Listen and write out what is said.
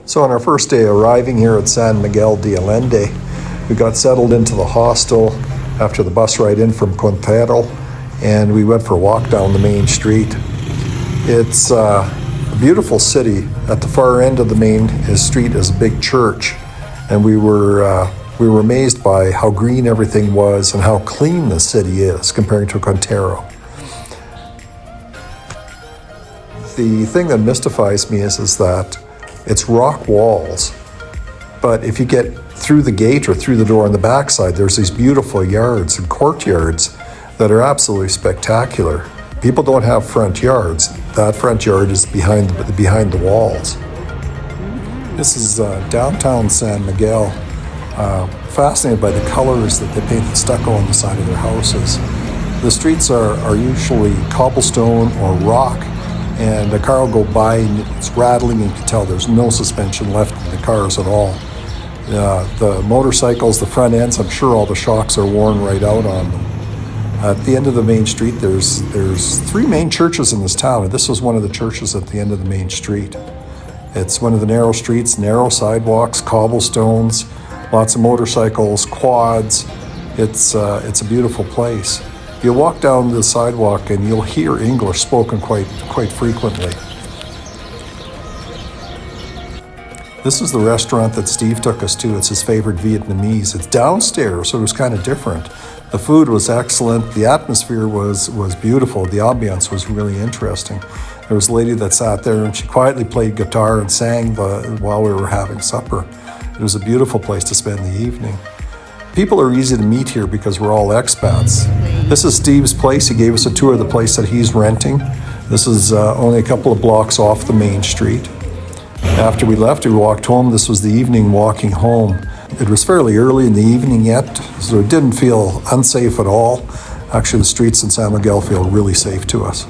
So on our first day arriving here at San Miguel de Allende, we got settled into the hostel after the bus ride in from Quintero, and we went for a walk down the main street. It's a beautiful city. At the far end of the main street is a big church, and we were amazed by how green everything was and how clean the city is comparing to Quintero. The thing that mystifies me is that it's rock walls, but if you get through the gate or through the door on the backside, there's these beautiful yards and courtyards that are absolutely spectacular. People don't have front yards. That front yard is behind the walls. This is downtown San Miguel. Fascinated by the colors that they painted stucco on the side of their houses. The streets are usually cobblestone or rock, and a car will go by and it's rattling, and you can tell there's no suspension left in the cars at all. The motorcycles, the front ends, I'm sure all the shocks are worn right out on them. At the end of the main street, there's three main churches in this town, and this was one of the churches at the end of the main street. It's one of the narrow streets, narrow sidewalks, cobblestones, lots of motorcycles, quads. It's a beautiful place. You walk down the sidewalk and you'll hear English spoken quite frequently. This is the restaurant that Steve took us to. It's his favorite Vietnamese. It's downstairs, so it was kind of different. The food was excellent. The atmosphere was beautiful. The ambiance was really interesting. There was a lady that sat there and she quietly played guitar and sang while we were having supper. It was a beautiful place to spend the evening. People are easy to meet here because we're all expats. This is Steve's place. He gave us a tour of the place that he's renting. This is only a couple of blocks off the main street. After we left, we walked home. This was the evening walking home. It was fairly early in the evening yet, so it didn't feel unsafe at all. Actually, the streets in San Miguel feel really safe to us.